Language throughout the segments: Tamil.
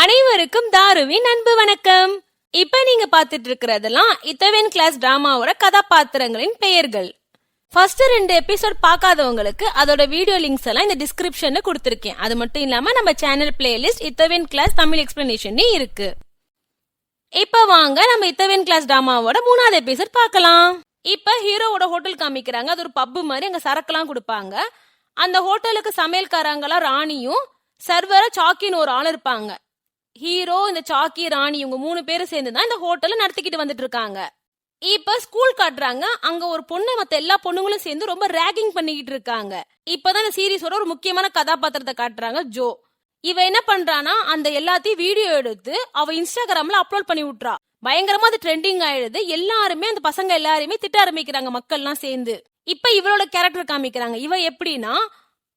அனைவருக்கும் தாருவின் அன்பு வணக்கம். இப்ப நீங்க பாத்துட்டு இருக்கிறதெல்லாம் இத்தவன் கிளாஸ் டிராமாவோட கதாபாத்திரங்களின் பெயர்கள். ஃபர்ஸ்ட் 2 எபிசோட் பார்க்காதவங்களுக்கு அதோட வீடியோ லிங்க்ஸ் எல்லாம் இந்த டிஸ்கிரிப்ஷன்ல கொடுத்திருக்கேன். அது மட்டும் இல்லாம நம்ம சேனல் பிளேலிஸ்ட் இத்தவன் கிளாஸ் தமிழ் எக்ஸ்பிளனேஷன் இருக்கு. இப்ப வாங்க நம்ம இத்தவன் கிளாஸ் டிராமாவோட 3வது எபிசோட் பார்க்கலாம். இப்ப ஹீரோவோட ஹோட்டல் காமிக்கிறாங்க. அது ஒரு பப்பு மாதிரி, அங்க சரக்குலாம் கொடுப்பாங்க. அந்த ஹோட்டலுக்கு சமையல்காரங்களா ராணியும் சர்வரா சாக்கின்னு ஒரு ஆள் இருப்பாங்க. ஹீரோ, இந்த சாக்கி, ராணி இவங்க 3 பேரும் சேர்ந்துதான் இந்த ஹோட்டல நடத்திக்கிட்டு வந்துட்டு இருக்காங்க. இப்ப ஸ்கூல் காட்டுறாங்க. அங்க ஒரு பொண்ணு மத்த எல்லா பொண்ணுங்களும் சேர்ந்து ரொம்ப ரேகிங் பண்ணிக்கிட்டு இருக்காங்க. இப்பதான் இந்த சீரீஸோட ஒரு முக்கியமான கதாபாத்திரத்தை காட்டுறாங்க, ஜோ. இவ என்ன பண்றானா, அந்த எல்லாத்தையும் வீடியோ எடுத்து அவ இன்ஸ்டாகிராம்ல அப்லோட் பண்ணி விட்டுறா. பயங்கரமா அது ட்ரெண்டிங் ஆயிடுது. எல்லாருமே அந்த பசங்க எல்லாருமே திட்ட ஆரம்பிக்கிறாங்க, மக்கள்லாம் சேர்ந்து. இப்ப இவளோட கேரக்டர் காமிக்கிறாங்க. இவ எப்படின்னா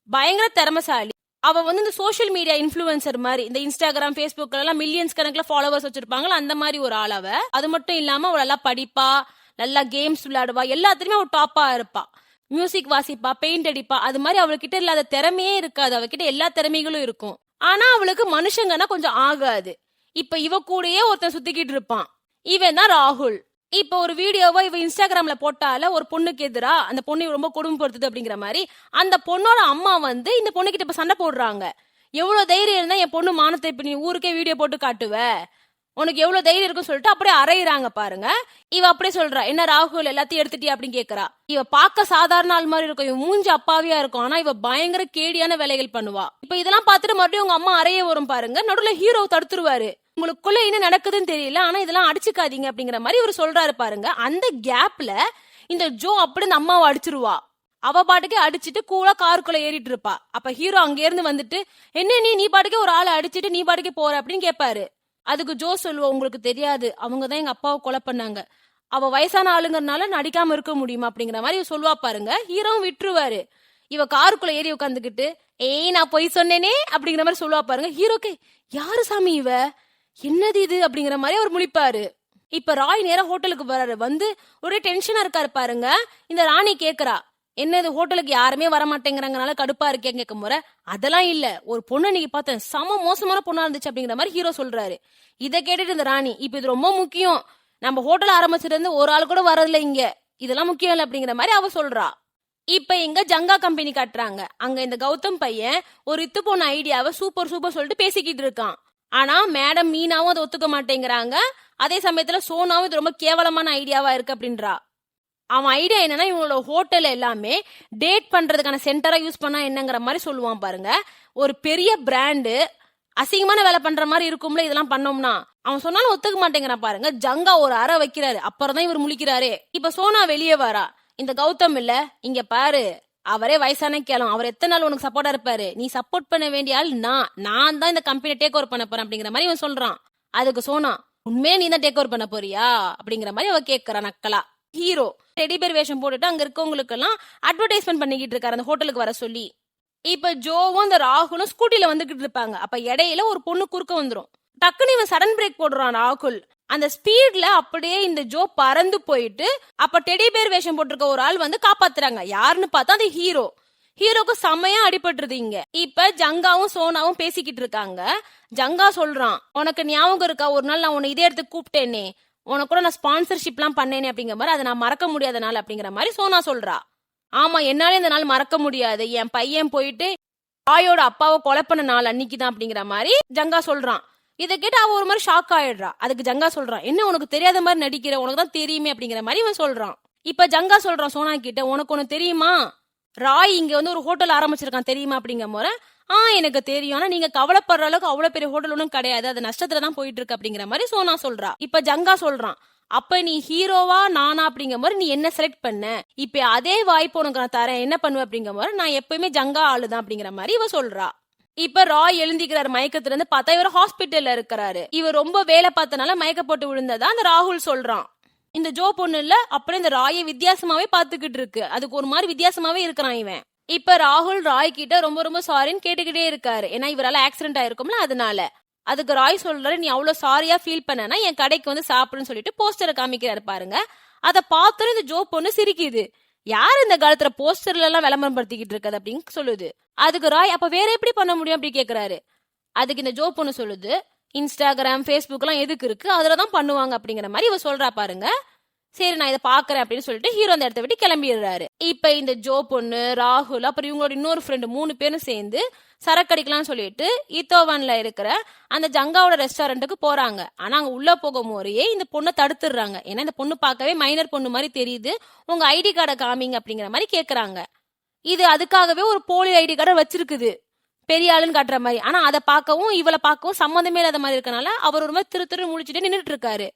பயங்கர திறமைசாலி. அவ இந்த சோசியல் மீடியா இன்ஃபுளுசர் மாதிரி, இந்த இன்ஸ்டாகிராம், பேஸ்புக்ல எல்லாம் மில்லியன்ஸ் கணக்குல ஃபாலோவர்ஸ் வச்சிருப்பாங்களா, அந்த மாதிரி ஒரு ஆள் அவ. அது மட்டும் இல்லாம அவள் நல்லா படிப்பா, நல்லா கேம்ஸ் விளையாடுவா, எல்லாத்துலயுமே அவள் டாப்பா இருப்பா. மியூசிக் வாசிப்பா, பெயிண்ட் அடிப்பா. அது மாதிரி அவள்கிட்ட இல்லாத திறமையே இருக்காது. அவகிட்ட எல்லா திறமைகளும் இருக்கும். ஆனா அவளுக்கு மனுஷங்கன்னா கொஞ்சம் ஆகாது. இப்ப இவ கூடயே ஒருத்தன் சுத்திக்கிட்டு இருப்பான். இவன் தான் ராகுல். இப்ப ஒரு வீடியோவை இவ இன்ஸ்டாகிராம்ல போட்டால ஒரு பொண்ணுக்கு எதிரா அந்த பொண்ணு ரொம்ப கொடுமைப்படுத்துது அப்படிங்கிற மாதிரி அந்த பொண்ணோட அம்மா இந்த பொண்ணு கிட்ட இப்ப சண்டை போடுறாங்க. எவ்வளவு தைரியம் இருந்தா என் பொண்ணு மானத்தை இப்ப நீ ஊருக்கே வீடியோ போட்டு காட்டுவ, உனக்கு எவ்வளவு தைரியம் இருக்குன்னு சொல்லிட்டு அப்படியே அரையிறாங்க பாருங்க. இவ அப்படியே சொல்றா, என்ன ராகுல் எல்லாத்தையும் எடுத்துட்டியா அப்படின்னு கேக்குறா. இவ பார்க்க சாதாரண ஆள் மாதிரி இருக்கும், இவ மூஞ்சி அப்பாவியா இருக்கும். ஆனா இவ பயங்கர கேடியான வேலைகள் பண்ணுவா. இப்ப இதெல்லாம் பார்த்துட்டு மறுபடியும் உங்க அம்மா அறைய வரும் பாருங்க. நடுவுல ஹீரோ தடுத்துருவாரு. உங்களுக்குள்ள என்ன நடக்குதுன்னு தெரியல, ஆனா இதெல்லாம் அடிச்சுக்காதீங்க அப்படிங்கிற மாதிரி இவர் சொல்றாரு பாருங்க. அந்த கேப்ல இந்த ஜோ அப்படி இந்த அம்மாவை அடிச்சிருவா. அவ பாட்டுக்கே அடிச்சுட்டு கூலா காருக்குள்ள ஏறிட்டு இருப்பா. அப்ப ஹீரோ அங்க இருந்து வந்துட்டு, என்ன நீ பாட்டுக்கே ஒரு ஆளை அடிச்சுட்டு நீ பாட்டுக்கே போற அப்படின்னு கேட்பாரு. அதுக்கு ஜோ சொல்லுவா, உங்களுக்கு தெரியாது, அவங்கதான் எங்க அப்பாவை கொலை பண்ணாங்க. அவ வயசான ஆளுங்கறனால நடிக்காம இருக்க முடியுமா அப்படிங்கிற மாதிரி சொல்லுவா பாருங்க. ஹீரோவும் விட்டுருவாரு. இவ காருக்குள்ள ஏறி உட்காந்துக்கிட்டு, ஏய் நான் பொய் சொன்னேனே அப்படிங்கிற மாதிரி சொல்லுவா பாருங்க. ஹீரோக்கு யாரு சாமி இவ, என்னது இது அப்படிங்கிற மாதிரி அவர் முழிப்பாரு. இப்ப ராய் நேரா ஹோட்டலுக்கு வராரு. ஒரே டென்ஷனா இருக்காரு பாருங்க. இந்த ராணி கேக்குறா, என்னது ஹோட்டலுக்கு யாருமே வரமாட்டேங்கிறாங்கனால கடுப்பா இருக்கேன் கேட்க முறை. அதெல்லாம் இல்ல, ஒரு பொண்ணு நீங்க பார்த்தேன், சம மோசமான பொண்ணா இருந்துச்சு அப்படிங்கிற மாதிரி ஹீரோ சொல்றாரு. இதை கேட்டுட்டு இந்த ராணி, இப்ப இது ரொம்ப முக்கியம், நம்ம ஹோட்டல் ஆரம்பிச்சிட்டு இருந்து ஒரு ஆள் கூட வரதில்ல இங்க, இதெல்லாம் முக்கியம் இல்ல அப்படிங்கிற மாதிரி அவ சொல்றா. இப்ப இங்க ஜங்கா கம்பெனி காட்டுறாங்க. அங்க இந்த கௌதம் பையன் ஒரு இத்து போன ஐடியாவை சூப்பர் சொல்லிட்டு பேசிக்கிட்டு இருக்கான். ஆனா மேடம் மீனாவும் அதை ஒத்துக்க மாட்டேங்கிறாங்க. அதே சமயத்துல சோனாவும் இது ரொம்ப கேவலமான ஐடியாவா இருக்கு அப்படின்றா. அவன் ஐடியா என்னன்னா, இவங்களோட ஹோட்டல் எல்லாமே டேட் பண்றதுக்கான சென்டரா யூஸ் பண்ணா என்னங்கிற மாதிரி சொல்லுவான் பாருங்க. ஒரு பெரிய பிராண்டு அசிங்கமான வேலை பண்ற மாதிரி இருக்கும்ல இதெல்லாம் பண்ணோம்னா. அவன் சொன்னாலும் ஒத்துக்க மாட்டேங்கிறான் பாருங்க. ஜங்கா ஒரு அறை வைக்கிறாரு. அப்புறம் தான் இவர் முழிக்கிறாரு. இப்ப சோனா வெளியே வரா. இந்த கௌதம் இல்ல, இங்க பாரு, அவரே வயசான கேளும், அவர் எத்தனை நாள் உனக்கு சப்போர்ட்டா இருப்பாரு, நீ சப்போர்ட் பண்ண வேண்டிய ஆள் நான் தான் இந்த கம்பெனி டேக் ஓவர் பண்ண போறேன் அப்படிங்கிற மாதிரி இவன் சொல்றான். அதுக்கு சோனா, உண்மையே நீ தான் டேக் ஓவர் பண்ண போறியா அப்படிங்கிற மாதிரி அவ கேட்கறான் நக்கலா. ஹீரோ டெடி பேர் வேஷம் போட்டுட்டு அங்க இருக்கவங்களுக்கு எல்லாம் அட்வர்டைஸ்மெண்ட் பண்ணிக்கிட்டு இருக்காரு அந்த ஹோட்டலுக்கு வர சொல்லி. இப்ப ஜோவும் அந்த ராகுலும் ஸ்கூட்டில வந்துகிட்டு இருப்பாங்க. அப்ப இடையில ஒரு பொண்ணு குறுக்க வந்துரும். டக்குன்னு இவன் சடன் பிரேக் போடுறான் ராகுல். அந்த ஸ்பீட்ல அப்படியே இந்த ஜோ பறந்து போயிட்டு அப்ப டெடி பேர் வேஷம் போட்டிருக்க ஒரு ஆள் காப்பாத்துறாங்க. யாருன்னு பார்த்தா அது ஹீரோ. ஹீரோக்கு செம்மையா அடிபட்டுருது இங்க. இப்ப ஜங்காவும் சோனாவும் பேசிக்கிட்டு இருக்காங்க. ஜங்கா சொல்றான், உனக்கு ஞாபகம் இருக்கா ஒரு நாள் நான் உன்னை இதே இடத்துக்கு கூப்பிட்டேனே, உனக்கு கூட நான் ஸ்பான்சர்ஷிப் எல்லாம் பண்ணேனே அப்படிங்கிற மாதிரி, அதை நான் மறக்க முடியாத நாள் அப்படிங்கிற மாதிரி சோனா சொல்றா. ஆமா, என்னால இந்த நாள் மறக்க முடியாது, என் பையன் போயிட்டு தாயோட அப்பாவை கொலை பண்ண நாள் அன்னைக்குதான் அப்படிங்கிற மாதிரி ஜங்கா சொல்றான். இதை கேட்டு அவ ஒரு மாதிரி ஷாக் ஆயிடுறா. அதுக்கு ஜங்கா சொல்றான், என்ன உனக்கு தெரியாத மாதிரி நடிக்கிற, உனக்கு தான் தெரியுமே அப்படிங்கிற மாதிரி இவன் சொல்றான். இப்ப ஜங்கா சொல்றான் சோனா கிட்ட, உனக்கு ஒண்ணு தெரியுமா, ராய் இங்க ஒரு ஹோட்டல் ஆரம்பிச்சிருக்கான் தெரியுமா அப்படிங்கிற போற. எனக்கு தெரியும், ஆனா நீங்க கவலைப்படுற அளவுக்கு அவ்வளவு பெரிய ஹோட்டல் ஒன்றும் கிடையாது, அது நஷ்டத்துலதான் போயிட்டு இருக்கு அப்படிங்கிற மாதிரி சோனா சொல்றா. இப்ப ஜங்கா சொல்றான், அப்ப நீ ஹீரோவா நானா அப்படிங்கிற மாதிரி நீ என்ன செலக்ட் பண்ண, இப்ப அதே வாய்ப்பு உனக்கு நான் தரேன், என்ன பண்ணுவ அப்படிங்கிற மாதிரி, நான் எப்பயுமே ஜங்கா ஆளுதான் அப்படிங்கிற மாதிரி இவ சொல்றா. இப்ப ராய் எழுந்திக்கிறாரு மயக்கத்துல இருந்து. பார்த்தா இவர் ஹாஸ்பிட்டல்ல இருக்கிறாரு. இவர் ரொம்ப வேலை பார்த்தனால மயக்க போட்டு விழுந்ததா அந்த ராகுல் சொல்றான். இந்த ஜோ பொண்ணு இல்ல, அப்படியே இந்த ராயை வித்தியாசமாவே பாத்துக்கிட்டு இருக்கு. அதுக்கு ஒரு மாதிரி வித்தியாசமாவே இருக்கிறான் இவன். இப்ப ராகுல் ராய் கிட்ட ரொம்ப சாரின்னு கேட்டுக்கிட்டே இருக்காரு. ஏன்னா இவரால ஆக்சிடென்ட் ஆயிருக்கும்ல, அதனால. அதுக்கு ராய் சொல்றாரு, நீ அவ்வளவு சாரியா ஃபீல் பண்ணனா என் கடைக்கு சாப்பிடுன்னு சொல்லிட்டு போஸ்டரை காமிக்கிறாரு பாருங்க. அதை பார்த்தோன்னு இந்த ஜோ பொண்ணு சிரிக்குது. யாரு இந்த காலத்துல போஸ்டர்ல எல்லாம் விளம்பரம் படுத்திக்கிட்டு இருக்காது அப்படின்னு சொல்லுது. அதுக்கு ராய், அப்ப வேற எப்படி பண்ண முடியும் அப்படி கேக்குறாரு. அதுக்கு இந்த ஜோ பொண்ணு சொல்லுது, இன்ஸ்டாகிராம், ஃபேஸ்புக் எல்லாம் எதுக்கு இருக்கு, அதுலதான் பண்ணுவாங்க அப்படிங்கிற மாதிரி இவ சொல்றா பாருங்க. சரி நான் இதை பாக்குறேன் அப்படின்னு சொல்லிட்டு ஹீரோ அந்த இடத்த விட்டு கிளம்பிடுறாரு. இப்ப இந்த ஜோ பொண்ணு, ராகுல், அப்புறம் இவங்களோட இன்னொரு ஃப்ரெண்டு 3 பேரும் சேர்ந்து சரக்கடிக்கலாம்னு சொல்லிட்டு ஈத்தோவான்ல இருக்கிற அந்த ஜங்காவோட ரெஸ்டாரண்ட்டுக்கு போறாங்க. ஆனா அங்க உள்ள போகும் முறையே இந்த பொண்ணை தடுத்துடுறாங்க. ஏன்னா இந்த பொண்ணு பார்க்கவே மைனர் பொண்ணு மாதிரி தெரியுது, உங்க ஐடி கார்டை காமிங்க அப்படிங்கிற மாதிரி கேக்குறாங்க. இது அதுக்காகவே ஒரு போலி ஐடி கார்டை வச்சிருக்குது, பெரிய ஆளுன்னு காட்டுற மாதிரி. ஆனா அதை பார்க்கவும் இவளை பார்க்கவும் சம்மந்தமே இல்லாத மாதிரி இருக்கனால அவர் ஒரு மாதிரி திரு முழிச்சுட்டு நின்றுட்டு இருக்காரு.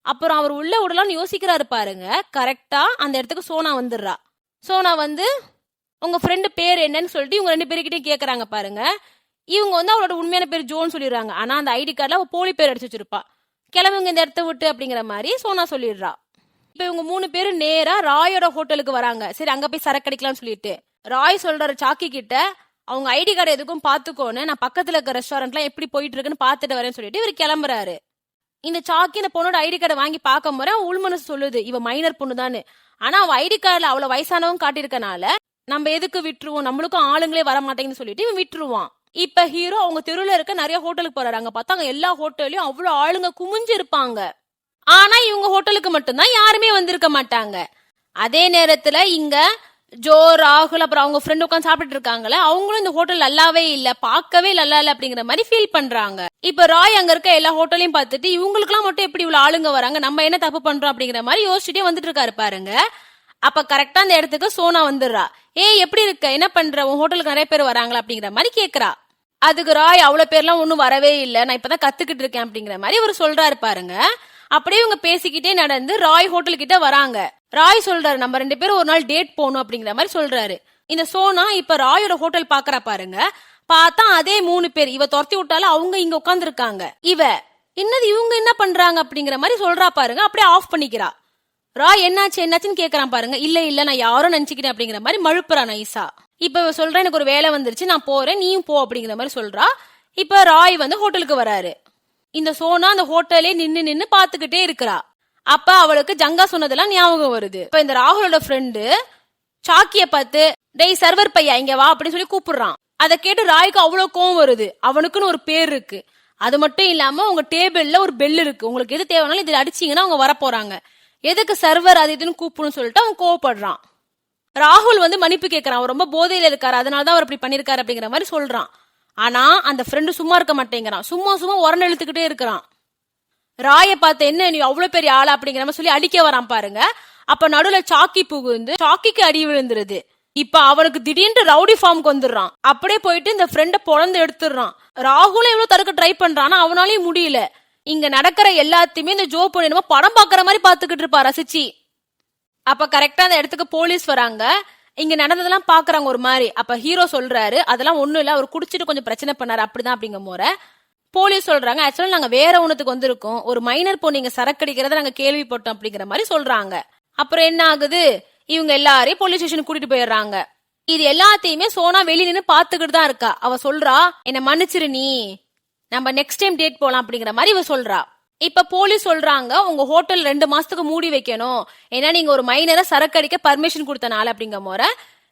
அப்புறம் அவர் உள்ள விடலாம்னு யோசிக்கிறாரு பாருங்க. கரெக்டா அந்த இடத்துக்கு சோனா வந்துடுறா. சோனா வந்து உங்க ஃப்ரெண்டு பேர் என்னன்னு சொல்லிட்டு இவங்க 2 பேருக்கிட்டையும் கேக்குறாங்க பாருங்க. இவங்க வந்து அவளோட உண்மையான பேர் ஜோன்னு சொல்லிடுறாங்க. ஆனா அந்த ஐடி கார்டுல அவ போலி பேர் அடிச்சு வச்சிருப்பா. கிளம்புங்க இந்த இடத்த விட்டு அப்படிங்கிற மாதிரி சோனா சொல்லிடுறா. இப்ப இவங்க 3 பேரும் நேரா ராயோட ஹோட்டலுக்கு வராங்க. சரி அங்க போய் சரக்கடிக்கலாம்னு சொல்லிட்டு ராய் சொல்றாரு சாக்கி கிட்ட, அவங்க ஐடி கார்டு எதுக்கும் பாத்துக்கோன்னு, நான் பக்கத்துல இருக்க ரெஸ்டாரண்ட்லாம் எப்படி போயிட்டு இருக்குன்னு பாத்துட்டு வரேன்னு சொல்லிட்டு இவர் கிளம்புறாரு. இந்த சாக்கி இந்த பொண்ணோட ஐடி கார்டை வாங்கி பார்க்க முறை உள்மனசு சொல்லுது இவ மைனர் பொண்ணு தானு. ஆனா அவ ஐடி கார்டுல அவ்வளவு வயசானவங்க காட்டியிருக்கனால நம்ம எதுக்கு விட்டுருவோம், நம்மளுக்கும் ஆளுங்களே வர மாட்டேங்குன்னு சொல்லிட்டு இவன் விட்டுருவான். இப்ப ஹீரோ அவங்க தெருவுல இருக்க நிறைய ஹோட்டலுக்கு போறாரு. அங்க பார்த்தா அங்க எல்லா ஹோட்டல்லையும் அவ்வளவு ஆளுங்க குமிஞ்சு இருப்பாங்க. ஆனா இவங்க ஹோட்டலுக்கு மட்டும்தான் யாருமே வந்திருக்க மாட்டாங்க. அதே நேரத்துல இங்க ஜோ, ராகுல், அப்புறம் அவங்க ஃப்ரெண்ட் உட்காந்து சாப்பிட்டு இருக்காங்களே, அவங்களும் இந்த ஹோட்டல் நல்லாவே இல்ல, பார்க்கவே நல்லா இல்ல அப்படிங்கிற மாதிரி ஃபீல் பண்றாங்க. இப்ப ராய் அங்க இருக்க எல்லா ஹோட்டலையும் பார்த்துட்டு இவங்களுக்கு எல்லாம் மட்டும் எப்படி இவ்வளவு ஆளுங்க வராங்க, நம்ம என்ன தப்பு பண்றோம் அப்படிங்கிற மாதிரி யோசிச்சுட்டே வந்துட்டு இருக்காரு பாருங்க. அப்ப கரெக்டா அந்த இடத்துக்கு சோனா வந்துடுறா. எப்படி இருக்க, என்ன பண்ற, உன் ஹோட்டலுக்கு நிறைய பேர் வராங்களா அப்படிங்கிற மாதிரி கேக்குறா. அதுக்கு ராய் அவ்வளவு பேர்லாம் ஒன்னும் வரவே இல்ல, நான் இப்பதான் கத்துக்கிட்டு இருக்கேன் அப்படிங்கிற மாதிரி அவர் சொல்றாரு பாருங்க. அப்படியே இவங்க பேசிக்கிட்டே நடந்து ராய் ஹோட்டல் கிட்ட வராங்க. ராய் சொல்றாரு நம்ம 2 பேரும் ஒரு நாள் டேட் போகணும் அப்படிங்கிற மாதிரி சொல்றாரு. இந்த சோனா இப்ப ராயோட ஹோட்டல் பாக்குறா பாருங்க. பார்த்தா அதே 3 பேர் இவ துரத்தி விட்டாலும் அவங்க இங்க உட்கார்ந்து இருக்காங்க. இவ என்னது இவங்க என்ன பண்றாங்க அப்படிங்கிற மாதிரி சொல்றா பாருங்க. அப்படியே ஆஃப் பண்ணிக்கிறா. ராய் என்னாச்சுன்னு கேக்குறான் பாருங்க. இல்ல நான் யாரும் நினைச்சுக்கிறேன் அப்படிங்கிற மாதிரி மழுப்புறா நைசா. இப்ப சொல்றேன் எனக்கு ஒரு வேலை வந்துருச்சு, நான் போறேன், நீயும் போ அப்படிங்கிற மாதிரி சொல்றா. இப்ப ராய் வந்து ஹோட்டலுக்கு வராரு. இந்த சோனா அந்த ஹோட்டலே நின்னு பாத்துக்கிட்டே இருக்கிறா. அப்ப அவளுக்கு ஜங்கா சொன்னதெல்லாம் ஞாபகம் வருது. இப்ப இந்த ராகுலோட ஃப்ரெண்டு சாக்கிய பார்த்து, டேய் சர்வர் பையா இங்க வா அப்படின்னு சொல்லி கூப்பிடுறான். அதை கேட்டு ராய்க்கு அவ்வளவு கோவம் வருது. அவனுக்குன்னு ஒரு பேர் இருக்கு. அது மட்டும் இல்லாம உங்க டேபிள்ல ஒரு பெல் இருக்கு, உங்களுக்கு எது தேவைனாலும் இதுல அடிச்சீங்கன்னா அவங்க வர போறாங்க, எதுக்கு சர்வர் அது இதுன்னு கூப்பிடணும்னு சொல்லிட்டு அவன் கோவப்படுறான். ராகுல் வந்து மன்னிப்பு கேட்கறான். அவர் ரொம்ப போதையில இருக்காரு, அதனாலதான் அவர் அப்படி பண்ணிருக்காரு அப்படிங்கிற மாதிரி சொல்றான். ஆனா அந்த ஃப்ரெண்டு சும்மா இருக்க மாட்டேங்கிறான். சும்மா உரண்டு இழுத்துக்கிட்டே இருக்கிறான். ராய பார்த்து என்ன நீ அவ்வளவு பெரிய ஆளா அப்படிங்கிற மாதிரி சொல்லி அடிக்க வரான் பாருங்க. அப்ப நடுவுல சாக்கி புகுந்து சாக்கிக்கு அடி விழுந்துருது. இப்ப அவனுக்கு திடீர்னு ரவுடி ஃபார்முக்கு வந்துடுறான். அப்படியே போயிட்டு இந்த ஃப்ரெண்ட பொழந்து எடுத்துடுறான். ராகுலும் எவ்வளவு தடுக்க ட்ரை பண்றான், அவனாலையும் முடியல. இங்க நடக்கிற எல்லாத்தையுமே இந்த ஜோ பொண்ணு படம் பாக்குற மாதிரி பாத்துக்கிட்டு இருப்பா ரசிச்சு. அப்ப கரெக்டா அந்த இடத்துக்கு போலீஸ் வராங்க. இங்க நடந்ததெல்லாம் பாக்குறாங்க ஒரு மாதிரி. அப்ப ஹீரோ சொல்றாரு அதெல்லாம் ஒண்ணும் இல்ல, அவர் குடிச்சிட்டு கொஞ்சம் பிரச்சனை பண்ணாரு அப்படிதான் அப்படிங்கும் போற போலீஸ் சொல்றாங்க ஆக்சுவலா நாங்க வேற ஒண்ணுத்துக்கு வந்திருக்கோம், ஒரு மைனர் பொண்ணு இங்க சரக்கடிக்கிறத நாங்க கேள்விப்பட்டோம் அப்படிங்கிற மாதிரி சொல்றாங்க. அப்புறம் என்ன ஆகுது, இவங்க எல்லாரையும் போலீஸ் ஸ்டேஷனுக்கு கூட்டிட்டு போயிடுறாங்க. இது எல்லாத்தையுமே சோனா வெளிய நின்னு பாத்துக்கிட்டு தான் இருக்கா. அவ சொல்றா என்ன மன்னிச்சிரு நீ, நம்ம நெக்ஸ்ட் டைம் டேட் போலாம் அப்படிங்கிற மாதிரி இவ சொல்றா. இப்ப போலீஸ் சொல்றாங்க உங்க ஹோட்டல் 2 மாசத்துக்கு மூடி வைக்கணும், ஏன்னா நீங்க ஒரு மைனரை சரக்கடிக்க பர்மிஷன் கொடுத்தனால அப்படிங்கிற போற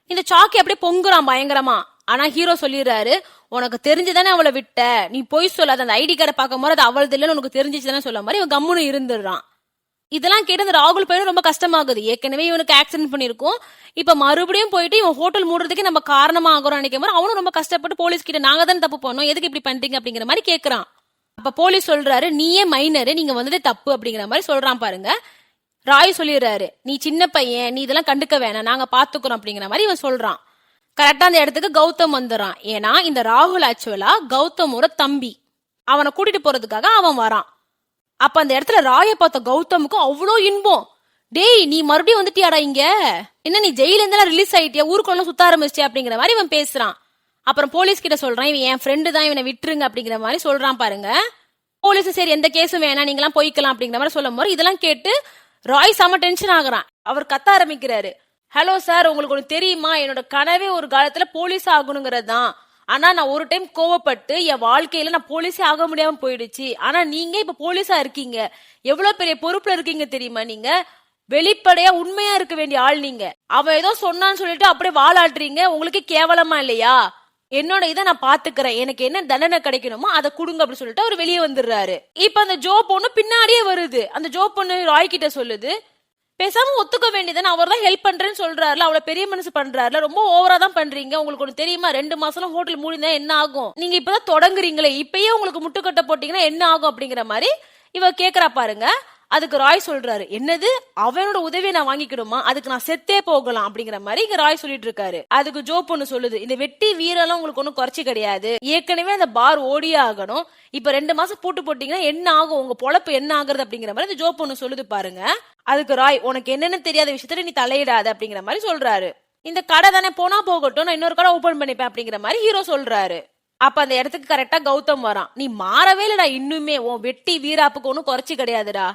இந்த சாக்கி அப்படியே பொங்குறான் பயங்கரமா. ஆனா ஹீரோ சொல்லிடுறாரு உனக்கு தெரிஞ்சுதானே அவளை விட்ட, நீ போய் சொல்லாத, அந்த ஐடி கார்டை பார்க்கும் போது அது அவளது இல்லைன்னு உனக்கு தெரிஞ்சிச்சுதானே சொல்ல மாதிரி இவன் கம்முன்னு இருந்துடுறான். இதெல்லாம் கேட்டு இந்த ராகுல் பையனும் ரொம்ப கஷ்டமாகுது. ஏற்கனவே இவனுக்கு ஆக்சிடென்ட் பண்ணிருக்கும், இப்ப மறுபடியும் போயிட்டு இவன் ஹோட்டல் மூடுறதுக்கு நம்ம காரணமா ஆகிறோம் நினைக்கும் போது அவனும் ரொம்ப கஷ்டப்பட்டு போலீஸ் கிட்ட நாங்க தானே தப்பு பண்ணோம், எதுக்கு இப்படி பண்றீங்க அப்படிங்கிற மாதிரி கேக்குறான். அப்ப போலீஸ் சொல்றாரு நீயே மைனரு, நீங்க வந்ததே தப்பு அப்படிங்கிற மாதிரி சொல்றான் பாருங்க. ராய் சொல்லிடுறாரு நீ சின்ன பையன், நீ இதெல்லாம் கண்டுக்க வேணாம், நாங்க பாத்துக்கிறோம் அப்படிங்கிற மாதிரி இவன் சொல்றான். கரெக்டா அந்த இடத்துக்கு கௌதம் வந்துறான். ஏன்னா இந்த ராகுல் ஆக்சுவலா கௌதமோட தம்பி, அவனை கூட்டிட்டு போறதுக்காக அவன் வரான். அப்ப அந்த இடத்துல ராய பார்த்த கௌதமுக்கு அவ்வளோ இன்பம். டேய் நீ மறுபடியும் வந்துட்டியாடா இங்க, என்ன நீ ஜெயில இருந்தா ரிலீஸ் ஆயிட்டியா, ஊருக்குள்ள சுத்த ஆரம்பிச்சியா அப்படிங்கிற மாதிரி இவன் பேசுறான். அப்புறம் போலீஸ் கிட்ட சொல்றான் இவன் என் ஃப்ரெண்டு தான், இவனை விட்டுருங்க அப்படிங்கிற மாதிரி சொல்றான் பாருங்க. போலீஸ் சரி எந்த கேஸும் வேணாம் நீங்களாம் போய்க்கலாம் அப்படிங்கிற மாதிரி சொல்லும் போது இதெல்லாம் கேட்டு ராய் செம டென்ஷன் ஆகுறான். அவர் கத்த ஆரம்பிக்கிறாரு ஹலோ சார், உங்களுக்கு ஒண்ணு தெரியுமா, என்னோட கனவே ஒரு காலத்துல போலீஸ் ஆகணுங்கிறது தான். ஆனா நான் ஒரு டைம் கோவப்பட்டு என் வாழ்க்கையில நான் போலீஸே ஆக முடியாம போயிடுச்சு. ஆனா நீங்க இப்ப போலீஸா இருக்கீங்க, எவ்வளவு பெரிய பொறுப்புல இருக்கீங்க தெரியுமா, நீங்க வெளிப்படையா உண்மையா இருக்க வேண்டிய ஆள் நீங்க. அவன் ஏதோ சொன்னான்னு சொல்லிட்டு அப்படியே வாழாட்டுறீங்க, உங்களுக்கு கேவலமா இல்லையா? என்னோட இதை நான் பாத்துக்கிறேன், எனக்கு என்ன தண்டனை கிடைக்கணுமோ அதை கொடுங்க அப்படின்னு சொல்லிட்டு அவர் வெளியே வந்துடுறாரு. இப்ப அந்த ஜோ பொண்ணு பின்னாடியே வருது. அந்த ஜோ பொண்ணு ராய் கிட்ட சொல்லுது, பேசாம ஒத்துக்க வேண்டியதானே, அவர் தான் ஹெல்ப் பண்றேன்னு சொல்றாருல, அவ்வளவு பெரிய மனசு பண்றாருல, ரொம்ப ஓவரா தான் பண்றீங்க. உங்களுக்கு ஒண்ணு தெரியுமா, 2 மாசம் ஹோட்டல் மூடினா என்ன ஆகும், நீங்க இப்பதான் தொடங்குறீங்களே, இப்பயே உங்களுக்கு முட்டுக்கட்ட போட்டீங்கன்னா என்ன ஆகும் அப்படிங்கிற மாதிரி இவ கேக்குறா பாருங்க. அதுக்கு ராய் சொல்றாரு, என்னது அவனோட உதவியை நான் வாங்கிக்கணுமா, அதுக்கு நான் செத்தே போகலாம் அப்படிங்கிற மாதிரி இங்க ராய் சொல்லிட்டு இருக்காரு. அதுக்கு ஜோ பொண்ணு சொல்லுது, இந்த வெட்டி வீரெல்லாம் உங்களுக்கு ஒன்னும் குறைச்சி கிடையாது, ஏற்கனவே அந்த பார் ஓடியே ஆகணும், இப்ப 2 மாசம் பூட்டு போட்டீங்கன்னா என்ன ஆகும், உங்க பொழப்பு என்ன ஆகுறது அப்படிங்கிற மாதிரி ஜோ பொண்ணு சொல்லுது பாருங்க. அதுக்கு ராய், உனக்கு என்னன்னு தெரியாத விஷயத்துல நீ தலையிடாத அப்படிங்கிற மாதிரி சொல்றாரு. இந்த கடை தானே, போனா போகட்டும், நான் இன்னொரு கடை ஓபன் பண்ணிப்பேன் அப்படிங்கிற மாதிரி ஹீரோ சொல்றாரு. அப்ப அந்த இடத்துக்கு கரெக்டா கௌதம் வரான். நீ மாறவே இல்லடா, இன்னுமே உன் வெட்டி வீராப்புக்கு ஒன்னும் குறைச்சி கிடையாதுடா,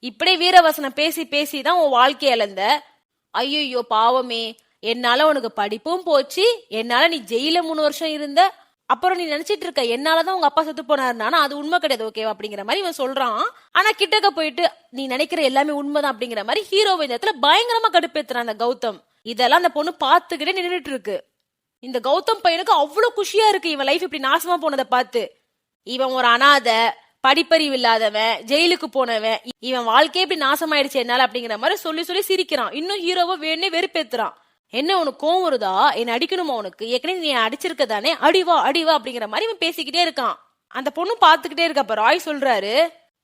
இப்படியே வீரவசனம் பேசி பேசிதான் உன் வாழ்க்கை இழந்த, ஐயோ பாவமே, என்னால உனக்கு படிப்பும் போச்சு, என்னால நீ ஜெயில 3 வருஷம் இருந்த, அப்புறம் நீ நினைச்சிட்டு இருக்க என்னாலதான் உங்க அப்பா செத்து போனாருனா அது உண்மை கிடையாது ஓகேவா அப்படிங்கிற மாதிரி இவன் சொல்றான். ஆனா கிட்டக்க போயிட்டு நீ நினைக்கிற எல்லாமே உண்மைதான் அப்படிங்கிற மாதிரி ஹீரோவை இந்த இடத்துல பயங்கரமா கடுப்பேத்துறான் அந்த கௌதம். இதெல்லாம் அந்த பொண்ணு பாத்துக்கிட்டே நின்றுட்டு இருக்கு. இந்த கௌதம் பையனுக்கு அவ்வளவு குஷியா இருக்கு இவன் லைஃப் இப்படி நாசமா போனதை பார்த்து. இவன் ஒரு அனாதை, படிப்பறிவு இல்லாதவன், ஜெயிலுக்கு போனவன், இவன் வாழ்க்கையே இப்படி நாசமாயிடுச்சு என்னால அப்படிங்கிற மாதிரி சொல்லி சொல்லி சிரிக்கிறான். இன்னும் ஹீரோவை வேணே வெறுப்பேத்துறான். என்ன உனக்கு கோவம் வருதா, என்ன அடிக்கணுமா, உனக்கு ஏற்கனவே நீ அடிச்சிருக்க தானே, அடிவா அடிவா அப்படிங்கிற மாதிரி இவன் பேசிக்கிட்டே இருக்கான். அந்த பொண்ணு பாத்துக்கிட்டே இருக்க. அப்ப ராய் சொல்றாரு,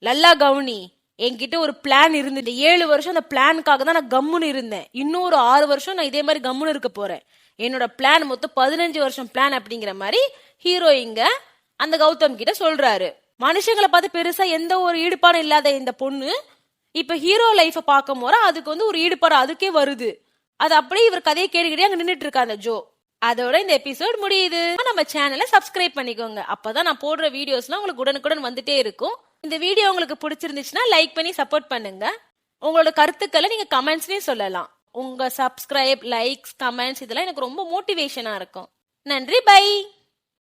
லல்லா கவுனி, என்கிட்ட ஒரு பிளான் இருந்துட்டு 7 வருஷம் அந்த பிளானுக்காக தான் நான் கம்முன்னு இருந்தேன், இன்னும் ஒரு 6 வருஷம் நான் இதே மாதிரி கம்முன்னு இருக்க போறேன், என்னோட பிளான் மொத்தம் 15 வருஷம் பிளான் அப்படிங்கிற மாதிரி ஹீரோ இங்க அந்த கௌதம் கிட்ட சொல்றாரு. மனுஷங்களை பார்த்து பெருசா எந்த ஒரு ஈடுபாடும் இல்லாத இந்த பொண்ணு இப்ப ஹீரோ லைஃப பார்க்கும் போது அதுக்கு வந்து ஒரு ஈடுபாடு அதுக்கே வருது. அது அப்படியே இவர் கதையை கேட்டுக்கிட்டே அங்க நின்றுட்டு இருக்கா அந்த ஜோ. அதோட இந்த எபிசோட் முடியுது. நம்ம சேனலை சப்ஸ்கிரைப் பண்ணிக்கோங்க, அப்பதான் நான் போடுற வீடியோஸ்லாம் உங்களுக்கு உடனுக்குடன் வந்துட்டே இருக்கும். இந்த வீடியோ உங்களுக்கு பிடிச்சிருந்துச்சுன்னா லைக் பண்ணி சப்போர்ட் பண்ணுங்க. உங்களோட கருத்துக்களை நீங்க கமெண்ட்ஸ்லயும் சொல்லலாம். உங்க சப்ஸ்கிரைப், லைக்ஸ், கமெண்ட்ஸ் இதெல்லாம் எனக்கு ரொம்ப மோட்டிவேஷனா இருக்கும். நன்றி, பை.